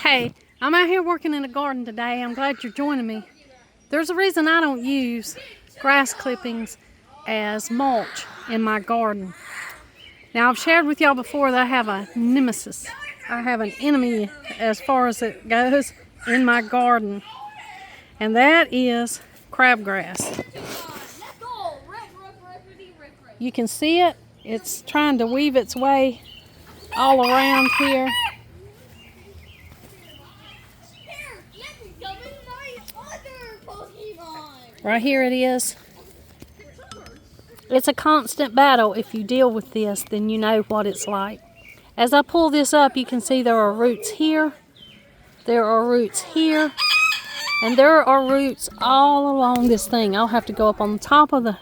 Hey, I'm out here working in the garden today. I'm glad you're joining me. There's a reason I don't use grass clippings as mulch in my garden. Now, I've shared with y'all before that I have a nemesis. I have an enemy as far as it goes in my garden, and that is crabgrass. You can see it. It's trying to weave its way all around here. Right here it is. It's a constant battle. If you deal with this, then you know what it's like. As I pull this up, you can see there are roots here, there are roots here, and there are roots all along this thing. I'll have to go up on the top of the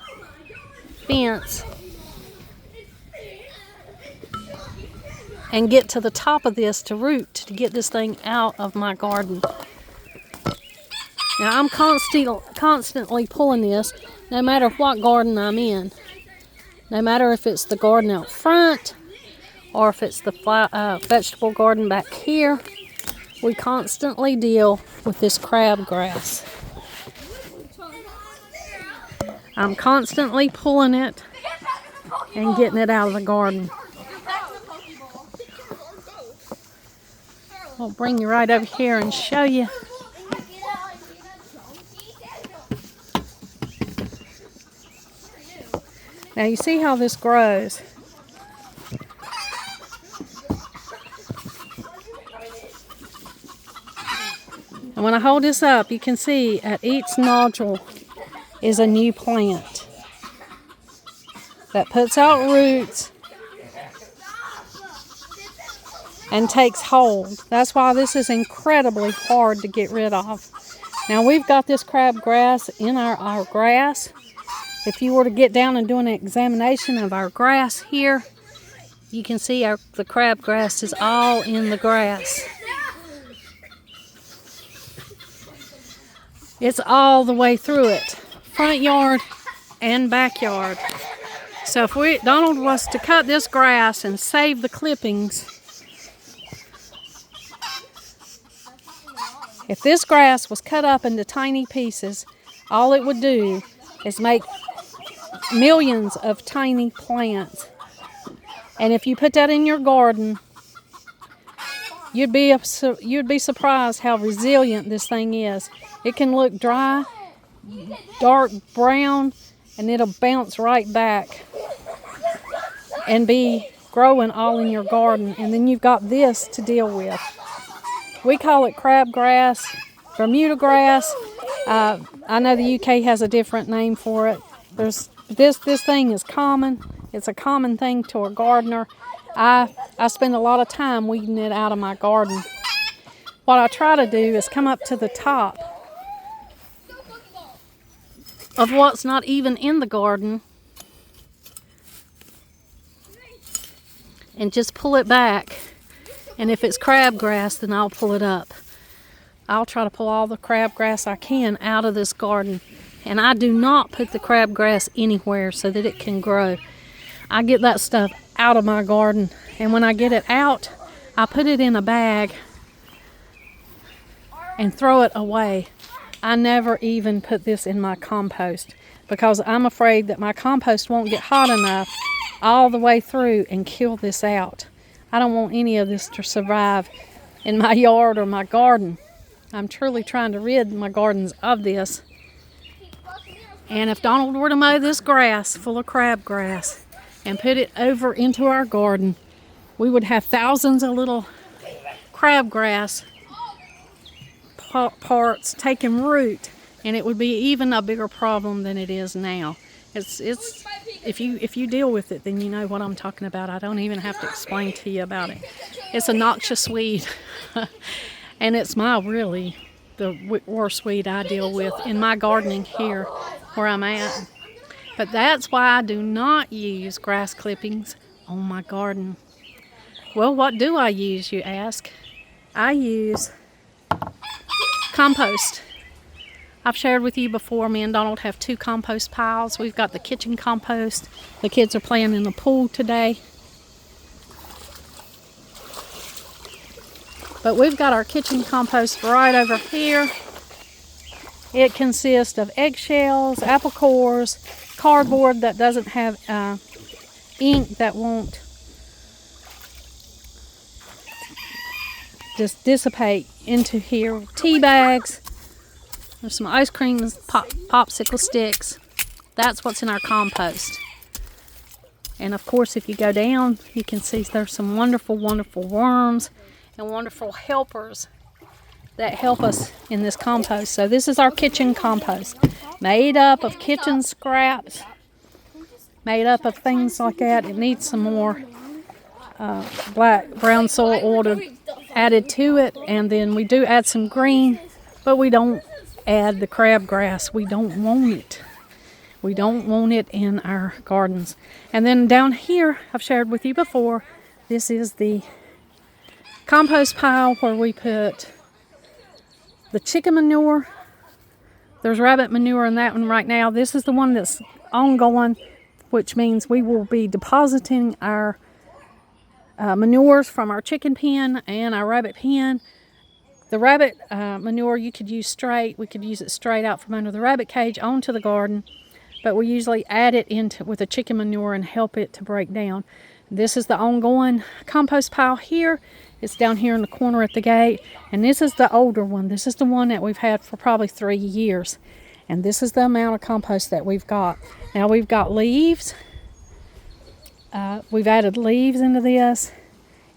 fence and get to the top of this to root to get this thing out of my garden. Now I'm constantly pulling this, no matter what garden I'm in. No matter if it's the garden out front or if it's the vegetable garden back here, we constantly deal with this crabgrass. I'm constantly pulling it and getting it out of the garden. I'll bring you right over here and show you. Now you see how this grows. And when I hold this up, you can see at each nodule is a new plant that puts out roots and takes hold. That's why this is incredibly hard to get rid of. Now we've got this crabgrass in our grass. If you were to get down and do an examination of our grass here, you can see the crabgrass is all in the grass. It's all the way through it, front yard and backyard. So if Donald was to cut this grass and save the clippings, if this grass was cut up into tiny pieces, all it would do is make millions of tiny plants. And if you put that in your garden, you'd be surprised how resilient this thing is. It can look dry, dark brown, and it'll bounce right back and be growing all in your garden. And then you've got this to deal with. We call it crabgrass, Bermuda grass. I know the UK has a different name for it. This thing is common. It's a common thing to a gardener. I spend a lot of time weeding it out of my garden. What I try to do is come up to the top of what's not even in the garden and just pull it back. And if it's crabgrass, then I'll pull it up. I'll try to pull all the crabgrass I can out of this garden. And I do not put the crabgrass anywhere so that it can grow. I get that stuff out of my garden. And when I get it out, I put it in a bag and throw it away. I never even put this in my compost because I'm afraid that my compost won't get hot enough all the way through and kill this out. I don't want any of this to survive in my yard or my garden. I'm truly trying to rid my gardens of this. And if Donald were to mow this grass full of crabgrass and put it over into our garden, we would have thousands of little crabgrass parts taking root, and it would be even a bigger problem than it is now. It's if you deal with it, then you know what I'm talking about. I don't even have to explain to you about it. It's a noxious weed, and it's the worst weed I deal with in my gardening here where I'm at. But that's why I do not use grass clippings on my garden. Well, what do I use, you ask? I use compost. I've shared with you before, me and Donald have 2 compost piles. We've got the kitchen compost. The kids are playing in the pool today. But we've got our kitchen compost right over here. It consists of eggshells, apple cores, cardboard that doesn't have ink that won't just dissipate into here, tea bags. There's some ice cream, popsicle sticks. That's what's in our compost. And of course, if you go down, you can see there's some wonderful, wonderful worms and wonderful helpers that help us in this compost. So this is our kitchen compost, made up of kitchen scraps, made up of things like that. It needs some more brown soil oil added to it, and then we do add some green, but we don't add the crabgrass. We don't want it. We don't want it in our gardens. And then down here, I've shared with you before, this is the compost pile where we put the chicken manure. There's rabbit manure in that one right now. This is the one that's ongoing, which means we will be depositing our manures from our chicken pen and our rabbit pen. The rabbit manure you could use straight. We could use it straight out from under the rabbit cage onto the garden, but we usually add it into with the chicken manure and help it to break down. This is the ongoing compost pile here. It's down here in the corner at the gate, and this is the older one. This is the one that we've had for probably 3 years, and this is the amount of compost that we've got. Now we've got leaves. We've added leaves into this.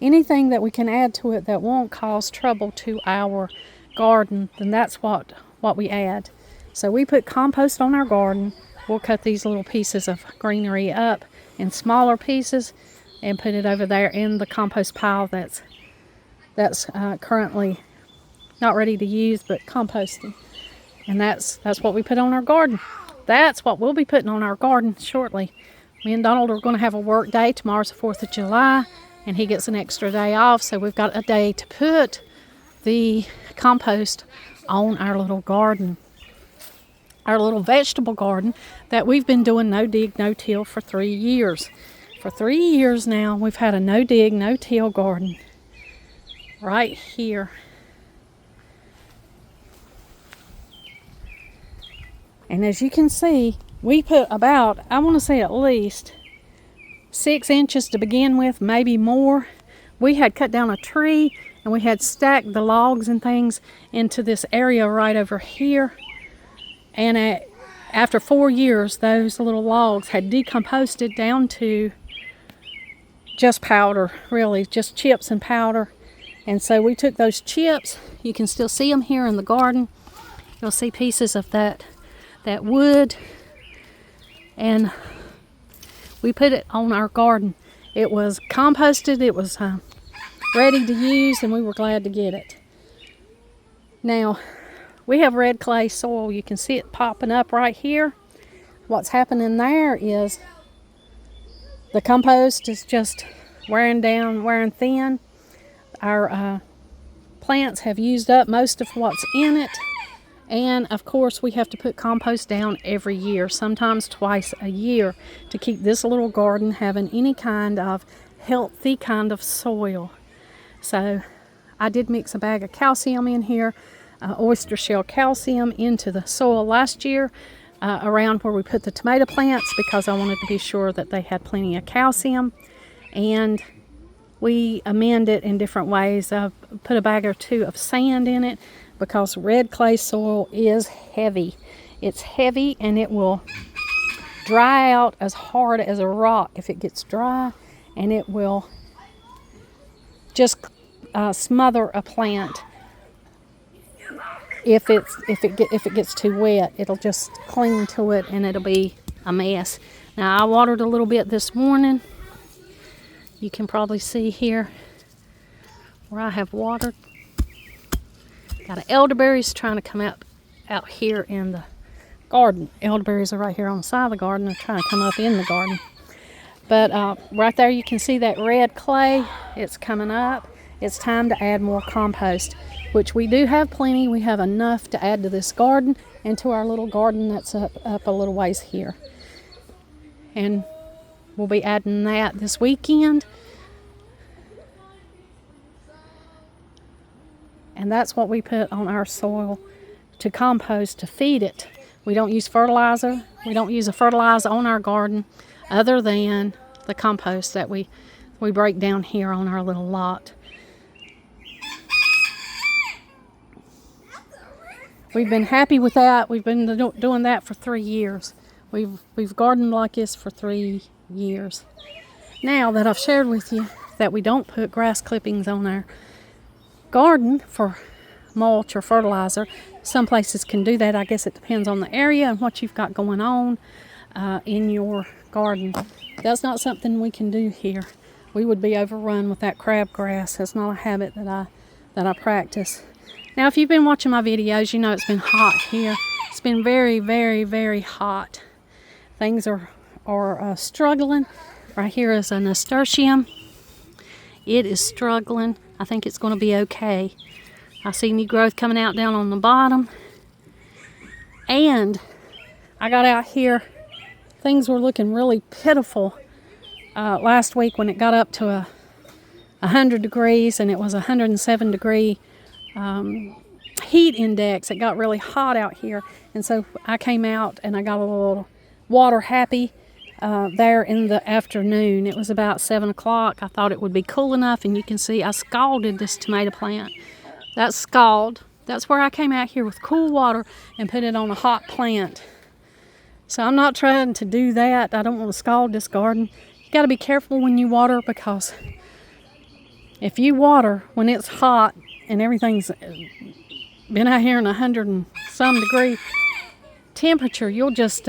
Anything that we can add to it that won't cause trouble to our garden, then that's what we add. So we put compost on our garden. We'll cut these little pieces of greenery up in smaller pieces and put it over there in the compost pile that's currently not ready to use, but composting. And that's what we put on our garden. That's what we'll be putting on our garden shortly. Me and Donald are going to have a work day. Tomorrow's the 4th of July, and he gets an extra day off, so we've got a day to put the compost on our little garden, our little vegetable garden that we've been doing no dig, no till for 3 years. For 3 years now, we've had a no dig, no till garden right here. And as you can see, we put about, I want to say at least 6 inches to begin with, maybe more. We had cut down a tree and we had stacked the logs and things into this area right over here. And after 4 years, those little logs had decomposed down to just powder, really, just chips and powder. And so we took those chips. You can still see them here in the garden. You'll see pieces of that wood. And we put it on our garden. It was composted. It was ready to use, and we were glad to get it. Now, we have red clay soil. You can see it popping up right here. What's happening there is the compost is just wearing down, wearing thin. Our plants have used up most of what's in it. And of course, we have to put compost down every year, sometimes twice a year, to keep this little garden having any kind of healthy kind of soil. So I did mix a bag of calcium in here, oyster shell calcium into the soil last year around where we put the tomato plants, because I wanted to be sure that they had plenty of calcium. And we amend it in different ways. I've put a bag or two of sand in it because red clay soil is heavy. It's heavy and it will dry out as hard as a rock if it gets dry, and it will just smother a plant. If it gets too wet, it'll just cling to it and it'll be a mess. Now, I watered a little bit this morning. You can probably see here where I have watered. Got elderberries trying to come out here in the garden. Elderberries are right here on the side of the garden. They're trying to come up in the garden. But right there you can see that red clay. It's coming up. It's time to add more compost, which we do have plenty. We have enough to add to this garden and to our little garden that's up a little ways here. And we'll be adding that this weekend. And that's what we put on our soil to compost, to feed it. We don't use fertilizer. We don't use a fertilizer on our garden other than the compost that we break down here on our little lot. We've been happy with that. We've been doing that for 3 years. We've gardened like this for 3 years. Now that I've shared with you that we don't put grass clippings on our garden for mulch or fertilizer, some places can do that. I guess it depends on the area and what you've got going on in your garden. That's not something we can do here. We would be overrun with that crabgrass. That's not a habit that I practice. Now, if you've been watching my videos, you know it's been hot here. It's been very, very, very hot. Things are struggling. Right here is a nasturtium. It is struggling. I think it's going to be okay. I see new growth coming out down on the bottom. And I got out here. Things were looking really pitiful last week when it got up to 100 degrees and it was 107 degree heat index. It got really hot out here, and so I came out and I got a little water happy there in the afternoon. It was about 7 o'clock. I thought it would be cool enough, and you can see I scalded this tomato plant. That's scald. That's where I came out here with cool water and put it on a hot plant. So I'm not trying to do that. I don't want to scald this garden. You got to be careful when you water, because if you water when it's hot and everything's been out here in 100 and some degree temperature, you'll just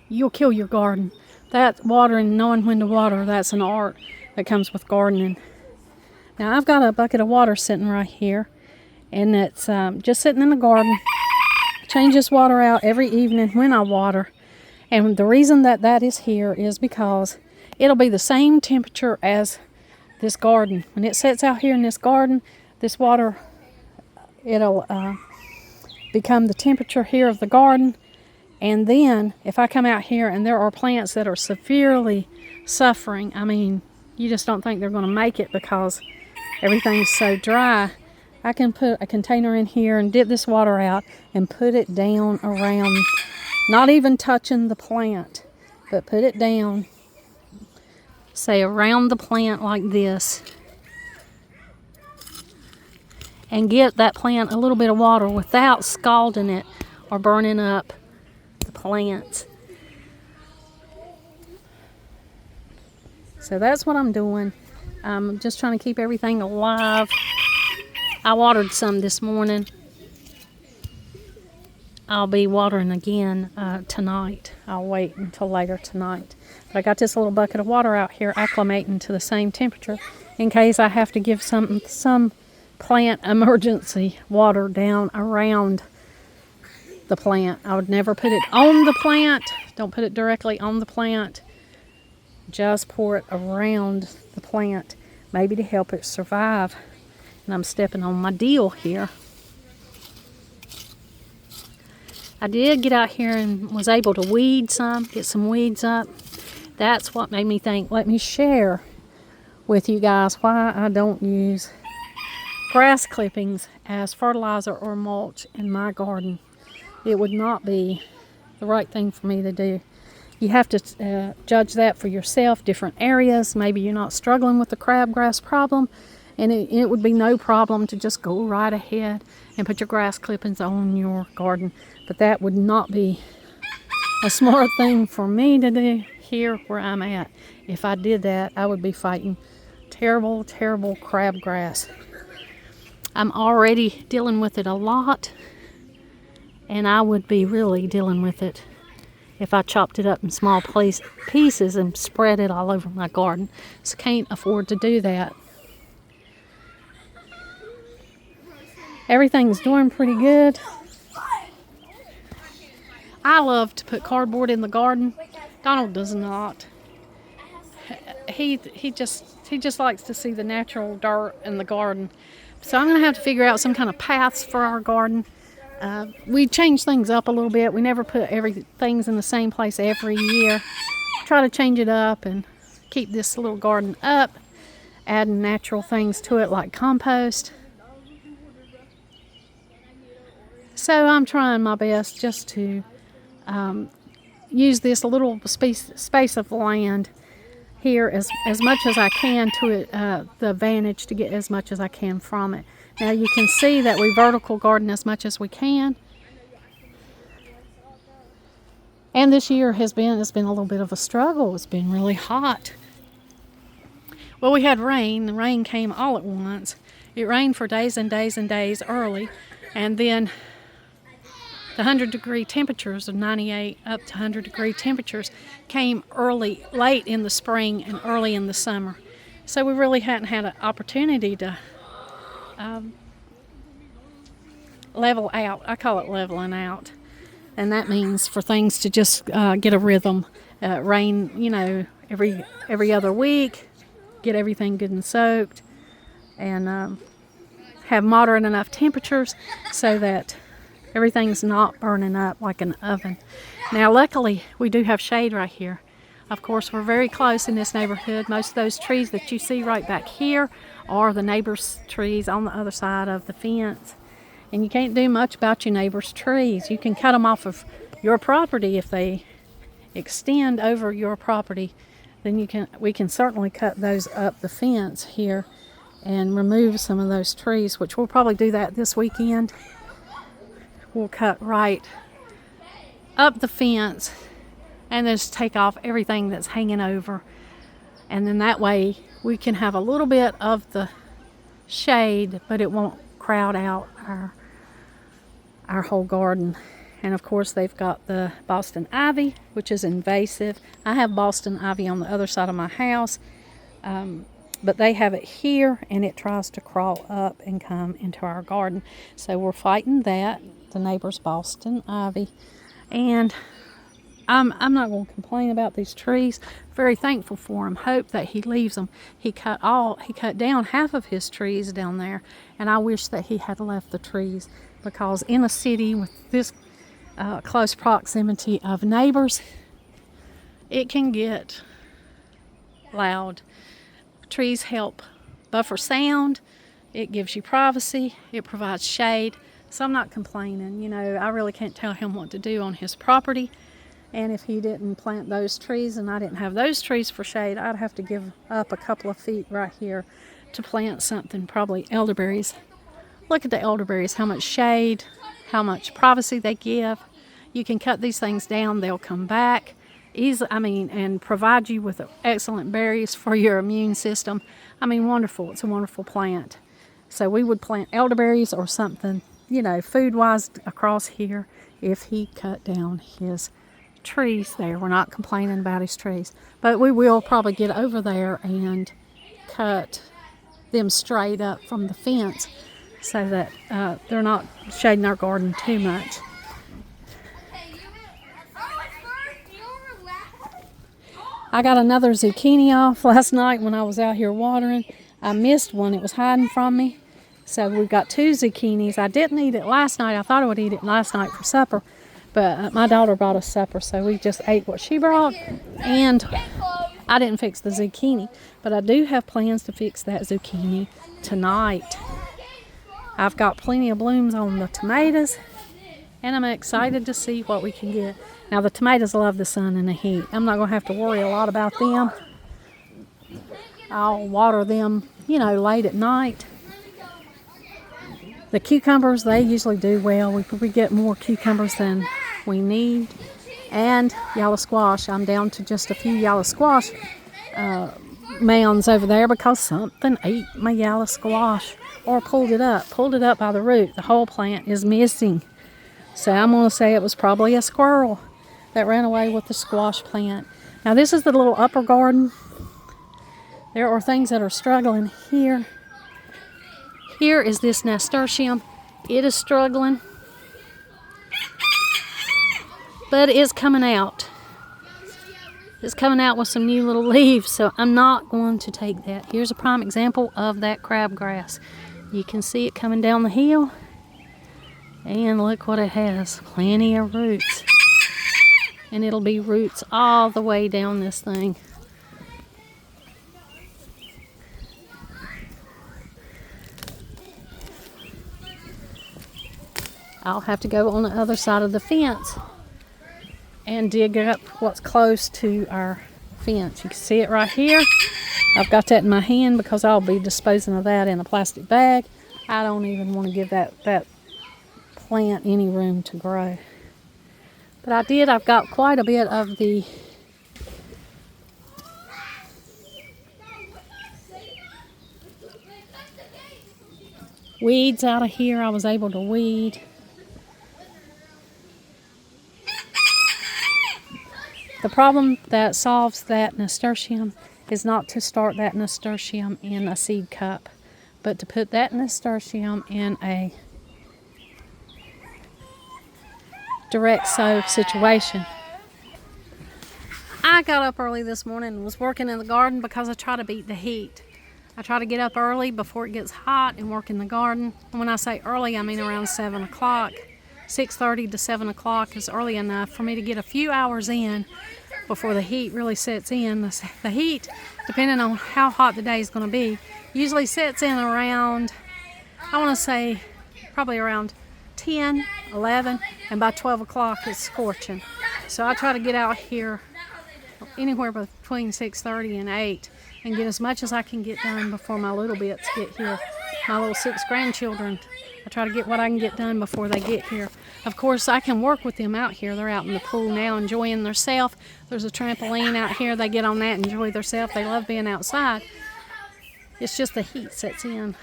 you'll kill your garden. That watering, knowing when to water, that's an art that comes with gardening. Now I've got a bucket of water sitting right here, and it's just sitting in the garden. I change this water out every evening when I water, and the reason that is here is because it'll be the same temperature as this garden. When it sits out here in this garden, this water, it'll become the temperature here of the garden. And then if I come out here and there are plants that are severely suffering, I mean, you just don't think they're going to make it because everything's so dry, I can put a container in here and dip this water out and put it down around, not even touching the plant, but put it down, say around the plant like this, and get that plant a little bit of water without scalding it or burning up the plants. So that's what I'm doing. I'm just trying to keep everything alive. I watered some this morning. I'll be watering again tonight. I'll wait until later tonight. But I got this little bucket of water out here acclimating to the same temperature in case I have to give some plant emergency water down around the plant. I would never put it on the plant. Don't put it directly on the plant. Just pour it around the plant, maybe to help it survive. And I'm stepping on my deal here. I did get out here and was able to get some weeds up. That's what made me think, let me share with you guys why I don't use grass clippings as fertilizer or mulch in my garden. It would not be the right thing for me to do. You have to judge that for yourself, different areas. Maybe you're not struggling with the crabgrass problem, and it would be no problem to just go right ahead and put your grass clippings on your garden. But that would not be a smart thing for me to do here where I'm at. If I did that, I would be fighting terrible, terrible crabgrass. I'm already dealing with it a lot, and I would be really dealing with it if I chopped it up in small pieces and spread it all over my garden. So can't afford to do that. Everything's doing pretty good. I love to put cardboard in the garden. Donald does not. He just likes to see the natural dirt in the garden. So I'm going to have to figure out some kind of paths for our garden. We change things up a little bit. We never put things in the same place every year. Try to change it up and keep this little garden up, adding natural things to it like compost. So I'm trying my best just to use this little space of land here as much as I can to the advantage to get as much as I can from it. Now you can see that we vertical garden as much as we can. And this year it's been a little bit of a struggle. It's been really hot. Well, we had rain. The rain came all at once. It rained for days and days and days early, and then the 100-degree temperatures of 98 up to 100-degree temperatures came late in the spring and early in the summer. So we really hadn't had an opportunity to level out. I call it leveling out. And that means for things to just get a rhythm. Rain, every other week, get everything good and soaked, and have moderate enough temperatures so that everything's not burning up like an oven. Now, luckily, we do have shade right here. Of course, we're very close in this neighborhood. Most of those trees that you see right back here are the neighbors' trees on the other side of the fence. And you can't do much about your neighbor's trees. You can cut them off of your property if they extend over your property. Then we can certainly cut those up the fence here and remove some of those trees, which we'll probably do that this weekend. We'll cut right up the fence and just take off everything that's hanging over. And then that way we can have a little bit of the shade, but it won't crowd out our whole garden. And of course they've got the Boston ivy, which is invasive. I have Boston ivy on the other side of my house, but they have it here, and it tries to crawl up and come into our garden. So we're fighting that, the neighbor's Boston ivy. And I'm not going to complain about these trees. Very thankful for him. Hope that he leaves them. He cut down half of his trees down there, and I wish that he had left the trees, because in a city with this close proximity of neighbors, it can get loud. Trees help buffer sound. It gives you privacy. It provides shade. So I'm not complaining. I really can't tell him what to do on his property. And if he didn't plant those trees and I didn't have those trees for shade, I'd have to give up a couple of feet right here to plant something, probably elderberries. Look at the elderberries, how much shade, how much privacy they give. You can cut these things down, they'll come back and provide you with excellent berries for your immune system. Wonderful. It's a wonderful plant. So we would plant elderberries or something, food-wise across here if he cut down his trees there. We're not complaining about his trees, but we will probably get over there and cut them straight up from the fence so that they're not shading our garden too much. I got another zucchini off last night when I was out here watering. I missed one. It was hiding from me. So we've got 2 zucchinis. I didn't eat it last night. I thought I would eat it last night for supper, but my daughter brought us supper, so we just ate what she brought, and I didn't fix the zucchini, but I do have plans to fix that zucchini tonight. I've got plenty of blooms on the tomatoes, and I'm excited to see what we can get. Now, the tomatoes love the sun and the heat. I'm not going to have to worry a lot about them. I'll water them, late at night. The cucumbers, they usually do well. We get more cucumbers than we need. And yellow squash. I'm down to just a few yellow squash mounds over there because something ate my yellow squash or pulled it up by the root. The whole plant is missing. So I'm going to say it was probably a squirrel that ran away with the squash plant. Now this is the little upper garden. There are things that are struggling here. Here is this nasturtium. It is struggling, but it's coming out. It's coming out with some new little leaves, so I'm not going to take that. Here's a prime example of that crabgrass. You can see it coming down the hill, and look what it has. Plenty of roots. And it'll be roots all the way down this thing. I'll have to go on the other side of the fence and dig up what's close to our fence. You can see it right here. I've got that in my hand because I'll be disposing of that in a plastic bag. I don't even want to give that plant any room to grow. But I've got quite a bit of the weeds out of here. I was able to weed. The problem that solves that nasturtium is not to start that nasturtium in a seed cup, but to put that nasturtium in a direct sow situation. I got up early this morning and was working in the garden because I try to beat the heat. I try to get up early before it gets hot and work in the garden. And when I say early, I mean around 7 o'clock. 6:30 to 7 o'clock is early enough for me to get a few hours in before the heat really sets in. The heat, depending on how hot the day is going to be, usually sets in around, I want to say, probably around 10, 11, and by 12 o'clock it's scorching. So I try to get out here anywhere between 6:30 and 8 and get as much as I can get done before my little bits get here. My little 6 grandchildren, I try to get what I can get done before they get here. Of course, I can work with them out here. They're out in the pool now enjoying themselves. There's a trampoline out here. They get on that and enjoy themselves. They love being outside. It's just the heat sets in.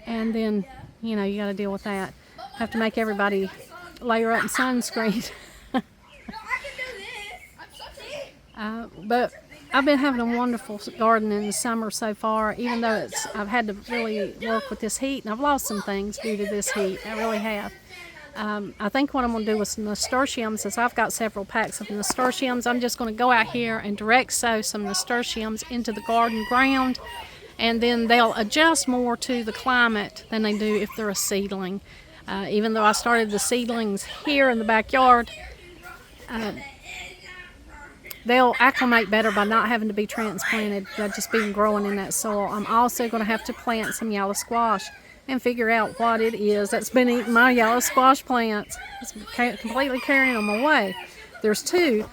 And then, you know, you got to deal with that. Have to make everybody layer up in sunscreen. But I've been having a wonderful garden in the summer so far, even though I've had to really work with this heat, and I've lost some things due to this heat. I really have. I think what I'm going to do with some nasturtiums, since I've got several packs of nasturtiums, I'm just going to go out here and direct sow some nasturtiums into the garden ground, and then they'll adjust more to the climate than they do if they're a seedling. Even though I started the seedlings here in the backyard, they'll acclimate better by not having to be transplanted, by just being growing in that soil. I'm also going to have to plant some yellow squash and figure out what it is that's been eating my yellow squash plants. It's completely carrying them away. There's two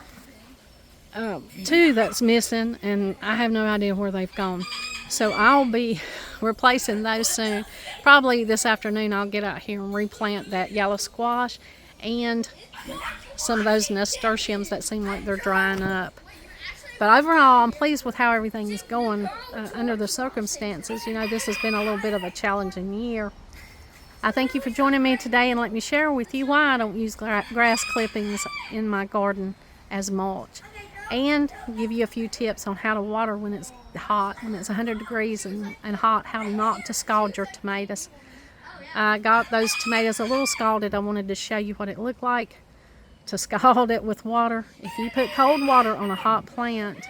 that's missing, and I have no idea where they've gone. So I'll be replacing those soon. Probably this afternoon I'll get out here and replant that yellow squash and some of those nasturtiums that seem like they're drying up. But overall, I'm pleased with how everything is going under the circumstances. You know, this has been a little bit of a challenging year. I thank you for joining me today, and let me share with you why I don't use grass clippings in my garden as mulch, and give you a few tips on how to water when it's hot, when it's 100 degrees and hot, how not to scald your tomatoes. I got those tomatoes a little scalded. I wanted to show you what it looked like to scald it with water. If you put cold water on a hot plant,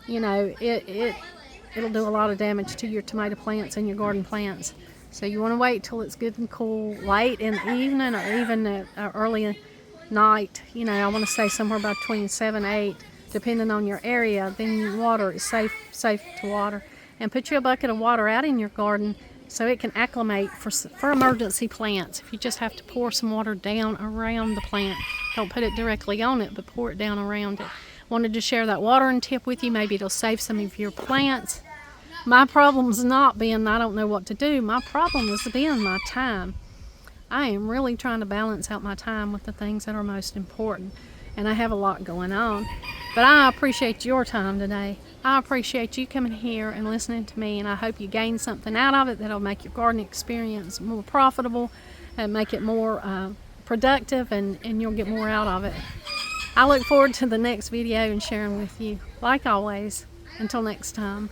you know, it'll do a lot of damage to your tomato plants and your garden plants. So you want to wait till it's good and cool, late in the evening or even early night. You know, I want to say somewhere between 7 and 8, depending on your area. Then water is safe to water. And put you a bucket of water out in your garden so it can acclimate for emergency plants. If you just have to pour some water down around the plant, don't put it directly on it, but pour it down around it. Wanted to share that watering tip with you. Maybe it'll save some of your plants. My problem's not been I don't know what to do. My problem has been my time. I am really trying to balance out my time with the things that are most important, and I have a lot going on. But I appreciate your time today. I appreciate you coming here and listening to me, and I hope you gain something out of it that'll make your garden experience more profitable and make it more productive, and you'll get more out of it. I look forward to the next video and sharing with you. Like always, until next time.